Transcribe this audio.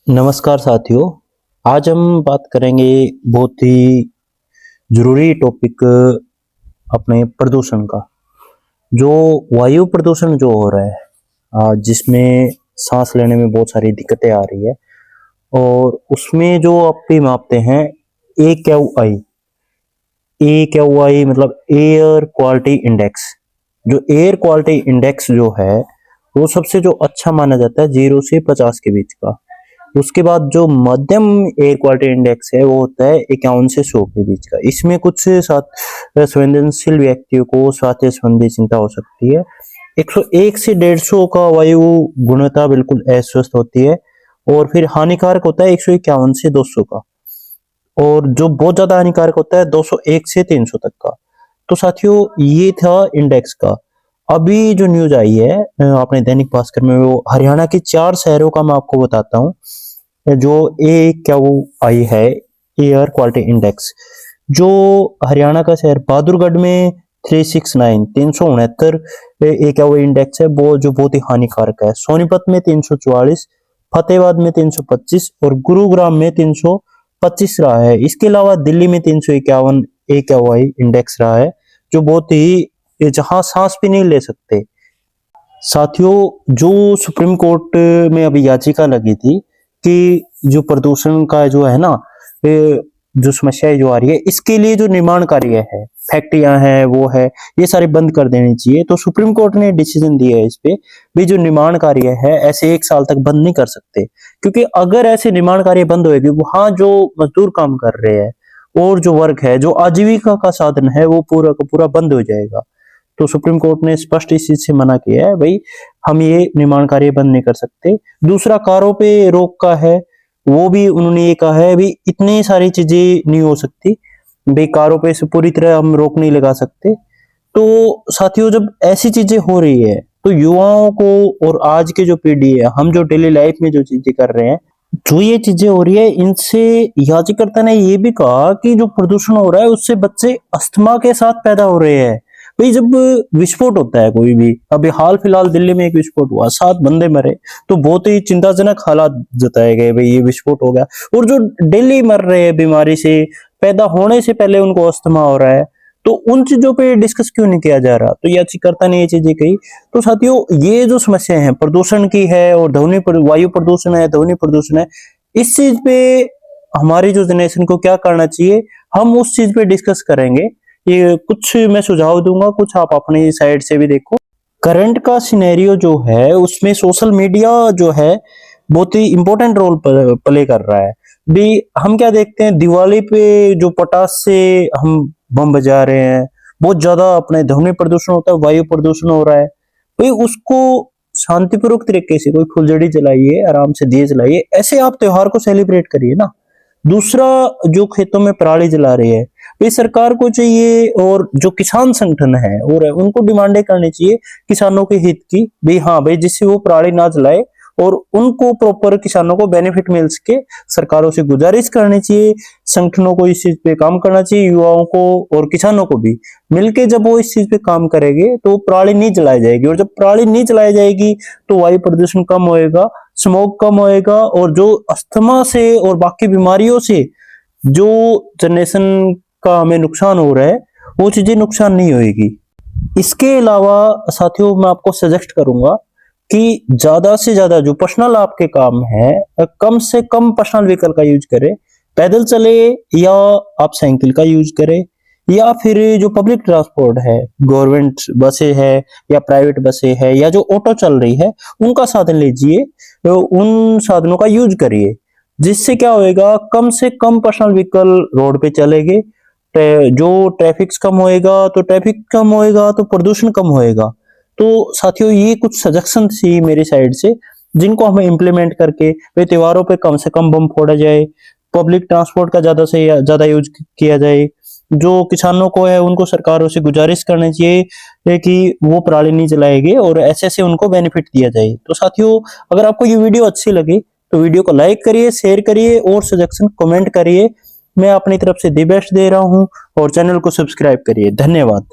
नमस्कार साथियों। आज हम बात करेंगे बहुत ही ज़रूरी टॉपिक अपने प्रदूषण का। जो वायु प्रदूषण जो हो रहा है जिसमें सांस लेने में बहुत सारी दिक्कतें आ रही है और उसमें जो आप भी मापते हैं AQI। AQI मतलब एयर क्वालिटी इंडेक्स। जो एयर क्वालिटी इंडेक्स जो है वो सबसे जो अच्छा माना जाता है 0 से 50 के बीच का। उसके बाद जो मध्यम एयर क्वालिटी इंडेक्स है वो होता है 51 से 100 के बीच का। इसमें कुछ संवेदनशील व्यक्तियों को स्वास्थ्य संबंधी चिंता हो सकती है। 101 से 150 का वायु गुणवत्ता बिल्कुल अस्वस्थ होती है और फिर हानिकारक होता है 151 से 200 का। और जो बहुत ज्यादा हानिकारक होता है 201 से 300 तक का। तो साथियों ये था इंडेक्स का। अभी जो न्यूज आई है अपने दैनिक भास्कर में, वो हरियाणा के 4 शहरों का मैं आपको बताता हूँ। जो AQI है एयर क्वालिटी इंडेक्स, जो हरियाणा का शहर बहादुरगढ़ में 369 369 AQI इंडेक्स है, वो जो बहुत ही हानिकारक है। सोनीपत में 344, फतेहाबाद में 325 और गुरुग्राम में 325 रहा है। इसके अलावा दिल्ली में 351 AQI इंडेक्स रहा है, जो बहुत ही जहां सांस भी नहीं ले सकते। साथियों जो सुप्रीम कोर्ट में अभी याचिका लगी थी कि जो प्रदूषण का जो है ना, जो समस्याएं जो आ रही है, इसके लिए जो निर्माण कार्य है, फैक्ट्रियां हैं वो है, ये सारे बंद कर देनी चाहिए। तो सुप्रीम कोर्ट ने डिसीजन दिया है इस पे भी, जो निर्माण कार्य है ऐसे 1 साल तक बंद नहीं कर सकते। क्योंकि अगर ऐसे निर्माण कार्य बंद होएगी, वहां जो मजदूर काम कर रहे हैं और जो वर्ग है, जो आजीविका का साधन है, वो पूरा का पूरा बंद हो जाएगा। तो सुप्रीम कोर्ट ने स्पष्ट इस चीज से मना किया है, भाई हम ये निर्माण कार्य बंद नहीं कर सकते। दूसरा, कारों पे रोक का है, वो भी उन्होंने ये कहा है, भाई इतनी सारी चीजें नहीं हो सकती, भाई कारों पे से पूरी तरह हम रोक नहीं लगा सकते। तो साथियों जब ऐसी चीजें हो रही है तो युवाओं को और आज की जो पीढ़ी है, हम जो डेली लाइफ में जो चीजें कर रहे हैं, जो ये चीजें हो रही है, इनसे याचिकर्ता ने ये भी कहा कि जो प्रदूषण हो रहा है उससे बच्चे अस्थमा के साथ पैदा हो रहे हैं। भाई जब विस्फोट होता है कोई भी, अभी हाल फिलहाल दिल्ली में एक विस्फोट हुआ, 7 बंदे मरे, तो बहुत ही चिंताजनक हालात जताए गए, भाई ये विस्फोट हो गया। और जो डेली मर रहे हैं बीमारी से, पैदा होने से पहले उनको अस्थमा हो रहा है, तो उन चीजों पे डिस्कस क्यों नहीं किया जा रहा? तो याचिकाकर्ता ने ये चीजें कही। तो साथियों ये जो समस्या है प्रदूषण की है, और वायु प्रदूषण है, ध्वनि प्रदूषण है, इस चीज पे हमारी जो जनरेशन को क्या करना चाहिए, हम उस चीज पे डिस्कस करेंगे। ये कुछ मैं सुझाव दूंगा, कुछ आप अपनी साइड से भी देखो। करंट का सिनेरियो जो है उसमें सोशल मीडिया जो है बहुत ही इंपॉर्टेंट रोल प्ले कर रहा है। भी हम क्या देखते हैं, दिवाली पे जो पटास से हम बम बजा रहे हैं, बहुत ज्यादा अपने ध्वनि प्रदूषण होता है, वायु प्रदूषण हो रहा है। भाई उसको शांतिपूर्वक तरीके से कोई फुलझड़ी जलाइए, आराम से दिए जलाइए, ऐसे आप त्योहार को सेलिब्रेट करिए ना। दूसरा, जो खेतों में पराली जला रही है, ये सरकार को चाहिए, और जो किसान संगठन है और उनको डिमांडें करनी चाहिए किसानों के हित की, भाई हाँ भाई जिससे वो पराली ना जलाए और उनको प्रॉपर किसानों को बेनिफिट मिल सके। सरकारों से गुजारिश करनी चाहिए, संगठनों को इस चीज पे काम करना चाहिए, युवाओं को और किसानों को भी मिलके जब वो इस चीज पे काम करेंगे तो पराली नहीं जलाई जाएगी। और जब पराली नहीं जलाई जाएगी तो वायु प्रदूषण कम होएगा, स्मोक कम होएगा, और जो अस्थमा से और बाकी बीमारियों से जो जनरेशन का हमें नुकसान हो रहा है, वो चीजें नुकसान नहीं होएगी। इसके अलावा साथियों मैं आपको सजेस्ट करूंगा कि ज्यादा से ज्यादा जो पर्सनल आपके काम है, कम से कम पर्सनल व्हीकल का यूज करें, पैदल चले या आप साइकिल का यूज करें, या फिर जो पब्लिक ट्रांसपोर्ट है, गवर्नमेंट बसें है या प्राइवेट बसें है या जो ऑटो चल रही है, उनका साधन लीजिए, तो उन साधनों का यूज करिए। जिससे क्या होएगा, कम से कम पर्सनल व्हीकल रोड पे चलेंगे, जो ट्रैफिक कम होएगा, तो ट्रैफिक कम होएगा तो प्रदूषण कम होएगा। तो साथियों ये कुछ सजेशन थी मेरी साइड से, जिनको हमें इम्प्लीमेंट करके वे त्योहारों पे कम से कम बम फोड़ा जाए, पब्लिक ट्रांसपोर्ट का ज्यादा से ज्यादा यूज किया जाए। जो किसानों को है उनको सरकारों से गुजारिश करनी चाहिए कि वो पराली नहीं जलाएंगे, और ऐसे ऐसे उनको बेनिफिट दिया जाए। तो साथियों अगर आपको ये वीडियो अच्छी लगी तो वीडियो को लाइक करिए, शेयर करिए और सजेशन कमेंट करिए। मैं अपनी तरफ से दी बेस्ट दे रहा हूं, और चैनल को सब्सक्राइब करिए। धन्यवाद।